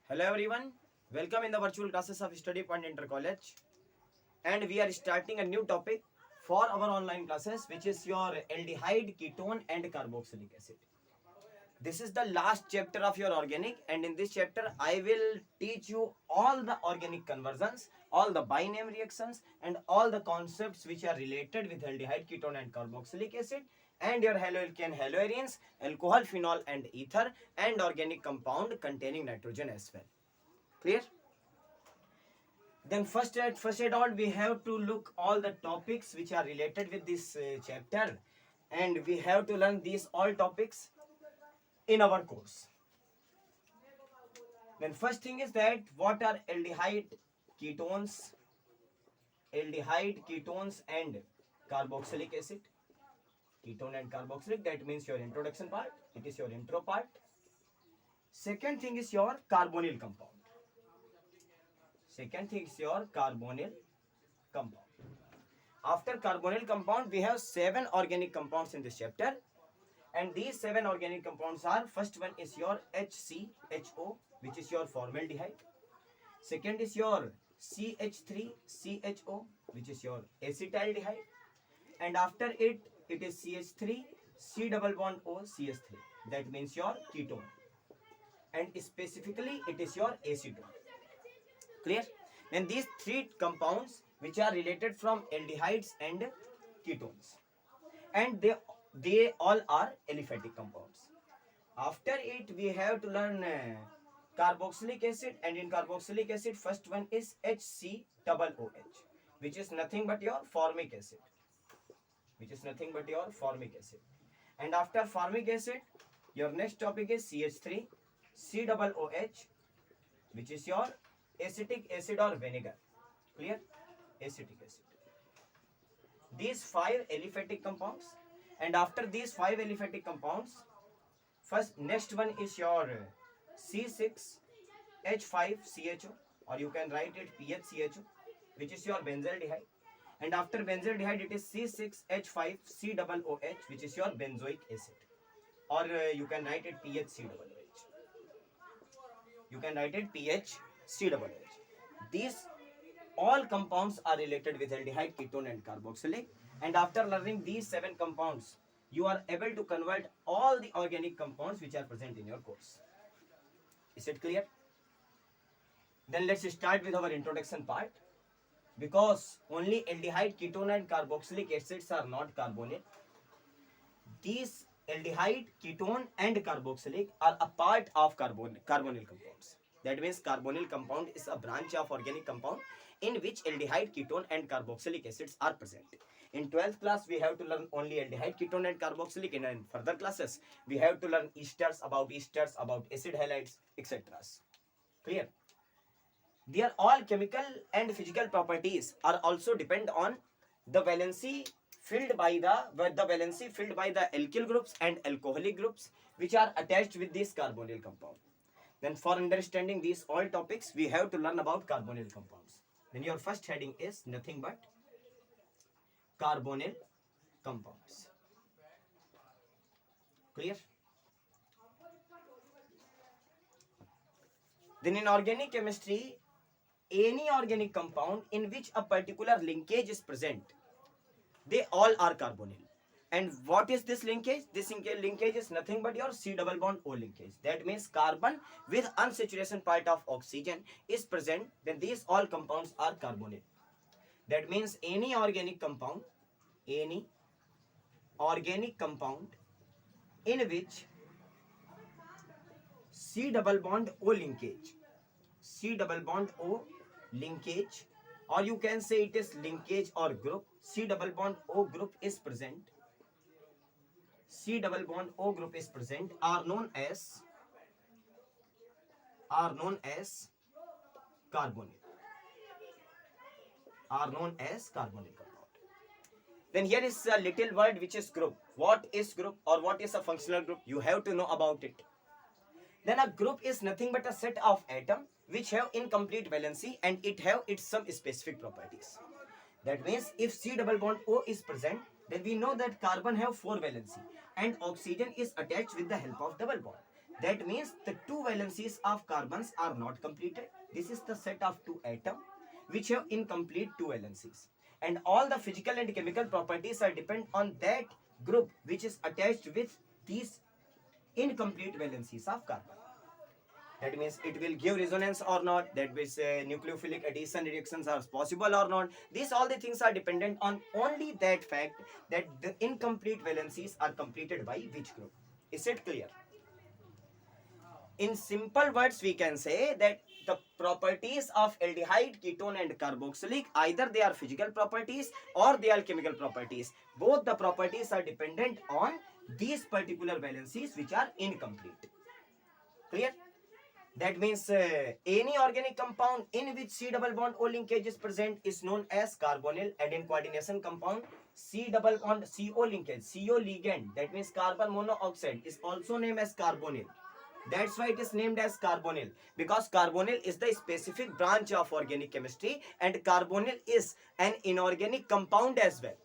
Hello everyone, welcome in the virtual classes of Study Point Inter College, and we are starting a new topic for our online classes, which is your aldehyde, ketone and carboxylic acid. This is the last chapter of your organic, and in this chapter I will teach you all the organic conversions, all the biname reactions and all the concepts which are related with aldehyde, ketone and carboxylic acid, and your haloalkane, haloarenes, alcohol, phenol and ether, and organic compound containing nitrogen as well. Clear? Then first at all we have to look all the topics which are related with this chapter, and we have to learn these all topics in our course. Then first thing is that what are aldehyde, ketones and carboxylic acid. Ketone and carboxylic, that means your introduction part, it is your intro part. Second thing is your carbonyl compound. After carbonyl compound, we have 7 organic compounds in this chapter, and these 7 organic compounds are: first one is your HCHO, which is your formaldehyde. Second is your CH3CHO, which is your acetaldehyde, and after it is CH3 C double bond O CH3, that means your ketone, and specifically it is your acetone. Clear? Then these 3 compounds which are related from aldehydes and ketones, and they all are aliphatic compounds. After it we have to learn carboxylic acid, and in carboxylic acid first one is HCOOH, which is nothing but your formic acid, and after formic acid your next topic is CH3 COOH, which is your acetic acid or vinegar. Clear? Acetic acid. These 5 aliphatic compounds, and after these 5 aliphatic compounds, next one is your C6H5CHO, or you can write it PHCHO, which is your benzaldehyde, and after benzaldehyde it is C6H5COOH, which is your benzoic acid, or you can write it PHCOOH. These all compounds are related with aldehyde, ketone and carboxylic, and after learning these 7 compounds you are able to convert all the organic compounds which are present in your course. Is it clear? Then let's start with our introduction part. Because only aldehyde, ketone and carboxylic acids are not carbonyl, these aldehyde, ketone and carboxylic are a part of carbonyl compounds. That means carbonyl compound is a branch of organic compound in which aldehyde, ketone and carboxylic acids are present. In 12th class we have to learn only aldehyde, ketone and carboxylic, and in further classes we have to learn esters, about acid halides, etc. Clear? Their all chemical and physical properties are also depend on the valency filled by the alkyl groups and alcoholic groups which are attached with this carbonyl compound. Then for understanding these all topics we have to learn about carbonyl compounds. Then your first heading is nothing but carbonyl compounds. Clear? Then in organic chemistry, any organic compound in which a particular linkage is present, they all are carbonyl. And what is this linkage? This linkage is nothing but your C double bond O linkage. That means carbon with unsaturation part of oxygen is present, then these all compounds are carbonyl. That means any organic compound in which C double bond O linkage, or you can say it is linkage or group, C double bond O group is present, are known as carbonyl. Compound. Then here is a little word which is group. What is group, or what is a functional group? You have to know about it. Then a group is nothing but a set of atoms which have incomplete valency and it have its some specific properties. That means if C double bond O is present, then we know that carbon have 4 valency and oxygen is attached with the help of double bond. That means the two valencies of carbons are not completed. This is the set of two atoms which have incomplete two valencies. And all the physical and chemical properties are depend on that group which is attached with these incomplete valencies of carbon. That means it will give resonance or not. That means nucleophilic addition reactions are possible or not. These all the things are dependent on only that fact that the incomplete valencies are completed by which group. Is it clear? In simple words, we can say that the properties of aldehyde, ketone and carboxylic, either they are physical properties or they are chemical properties. Both the properties are dependent on these particular valencies which are incomplete. Clear? That means any organic compound in which C double bond O linkage is present is known as carbonyl, and in coordination compound C double bond CO linkage, CO ligand, that means carbon monoxide, is also named as carbonyl. That's why it is named as carbonyl, because carbonyl is the specific branch of organic chemistry and carbonyl is an inorganic compound as well.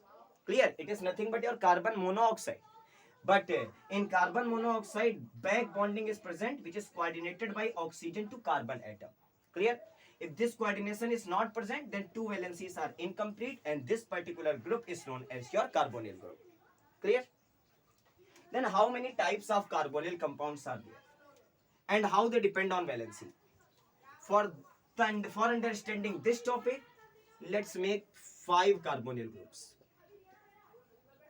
Clear? It is nothing but your carbon monoxide. But in carbon monoxide, back bonding is present, which is coordinated by oxygen to carbon atom. Clear? If this coordination is not present, then two valencies are incomplete, and this particular group is known as your carbonyl group. Clear? Then how many types of carbonyl compounds are there? And how they depend on valency? For understanding this topic, let's make 5 carbonyl groups.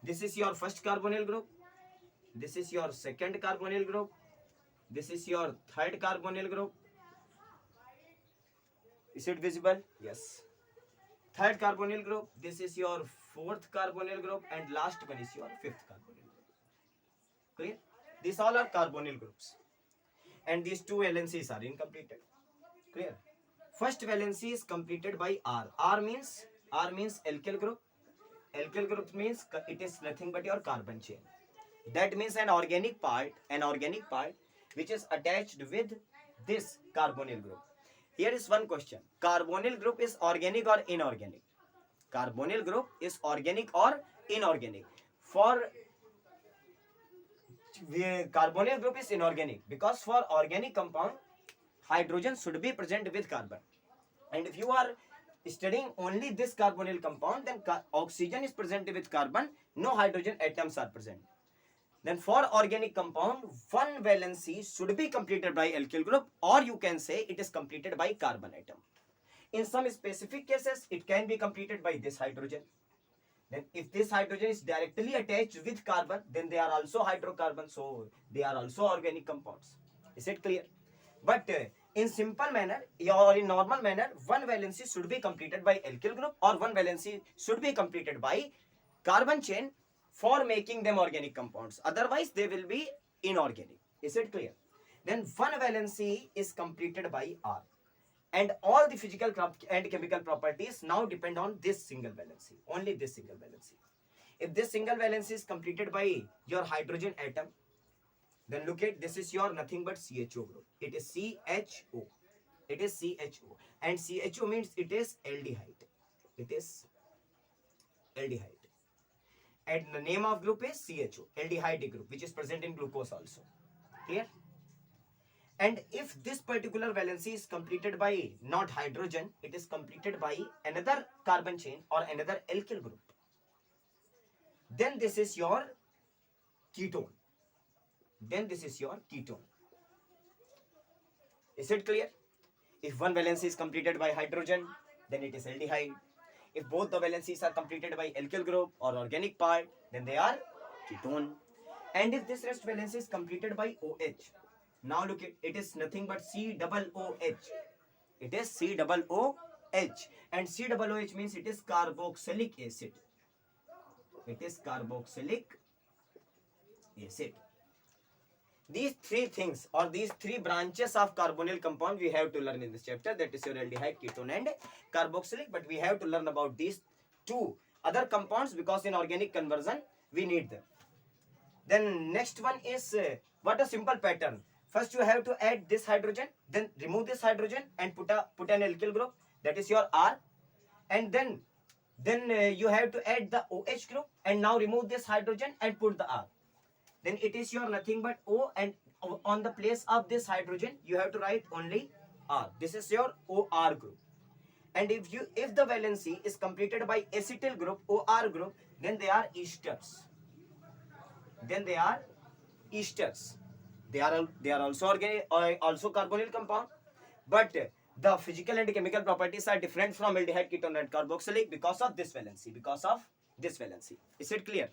This is your first carbonyl group. This is your second carbonyl group. This is your third carbonyl group. Is it visible? Yes. Third carbonyl group. This is your fourth carbonyl group, and last one is your fifth carbonyl group. Clear? These all are carbonyl groups, and these two valencies are incompleted. Clear? First valency is completed by R. R means alkyl group. Alkyl group means it is nothing but your carbon chain. That means an organic part which is attached with this carbonyl group. Here is one question. Carbonyl group is organic or inorganic? Carbonyl group is organic or inorganic? For carbonyl group is inorganic, because for organic compound, hydrogen should be present with carbon. And if you are studying only this carbonyl compound, then oxygen is present with carbon, no hydrogen atoms are present. Then for organic compound, one valency should be completed by alkyl group, or you can say it is completed by carbon atom. In some specific cases, it can be completed by this hydrogen. Then if this hydrogen is directly attached with carbon, then they are also hydrocarbons, so they are also organic compounds. Is it clear? But in simple manner or in normal manner, one valency should be completed by alkyl group, or one valency should be completed by carbon chain for making them organic compounds. Otherwise, they will be inorganic. Is it clear? Then one valency is completed by R. And all the physical and chemical properties now depend on this single valency, only this single valency. If this single valency is completed by your hydrogen atom, then look at, this is your nothing but CHO group. It is CHO. It is CHO. And CHO means it is aldehyde. It is aldehyde. And the name of group is CHO, aldehyde group, which is present in glucose also. Clear? And if this particular valency is completed by not hydrogen, it is completed by another carbon chain or another alkyl group, then this is your ketone. Then this is your ketone. Is it clear? If one valency is completed by hydrogen, then it is aldehyde. If both the valencies are completed by alkyl group or organic part, then they are ketone. And if this rest valency is completed by OH, now look at, it is nothing but COOH. It is COOH. And COOH means it is carboxylic acid. It is carboxylic acid. These three things, or these three branches of carbonyl compound, we have to learn in this chapter. That is your aldehyde, ketone and carboxylic. But we have to learn about these two other compounds, because in organic conversion we need them. Then next one is what a simple pattern. First you have to add this hydrogen, then remove this hydrogen and put an alkyl group, that is your R. And then you have to add the OH group, and now remove this hydrogen and put the R. Then it is your nothing but O, and on the place of this hydrogen, you have to write only R. This is your OR group. And if the valency is completed by acetyl group, OR group, then they are esters. Then they are esters. They are also organic, also carbonyl compound, but the physical and chemical properties are different from aldehyde, ketone, and carboxylic because of this valency. Because of this valency. Is it clear?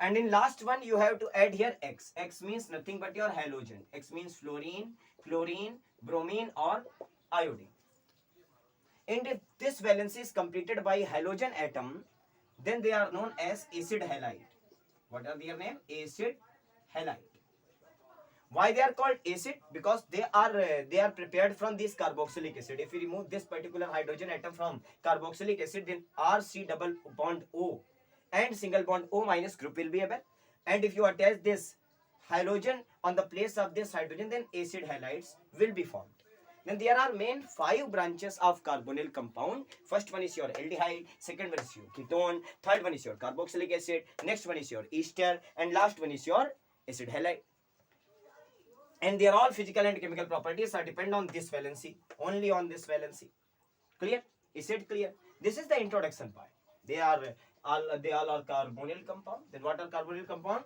And in last one, you have to add here X. X means nothing but your halogen. X means fluorine, chlorine, bromine, or iodine. And if this valency is completed by halogen atom, then they are known as acid halide. What are their name? Acid halide. Why they are called acid? Because they are prepared from this carboxylic acid. If we remove this particular hydrogen atom from carboxylic acid, then RC double bond O and single bond O minus group will be able. And if you attach this halogen on the place of this hydrogen, then acid halides will be formed. Then there are main 5 branches of carbonyl compound. First one is your aldehyde, second one is your ketone, third one is your carboxylic acid, next one is your ester, and last one is your acid halide. And their all physical and chemical properties are depend on this valency, only on this valency. Clear? Is it clear? This is the introduction part. They all are carbonyl compound. Then what are carbonyl compound?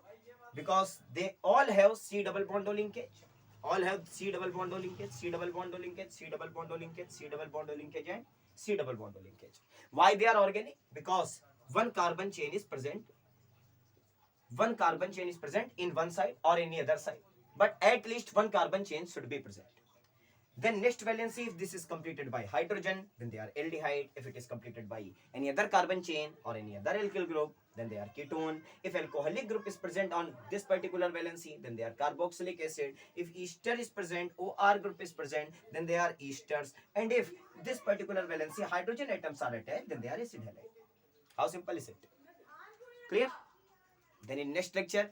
Because they all have C double bond linkage. All have C double bond linkage, C double bond linkage, C double bond linkage, C double bond linkage, and C double bond linkage. Why they are organic? Because one carbon chain is present. One carbon chain is present in one side or any other side, but at least one carbon chain should be present. Then next valency, if this is completed by hydrogen, then they are aldehyde. If it is completed by any other carbon chain or any other alkyl group, then they are ketone. If alcoholic group is present on this particular valency, then they are carboxylic acid. If ester is present, OR group is present, then they are esters. And if this particular valency hydrogen atoms are attached, then they are acid halide. How simple is it? Clear? Then in next lecture,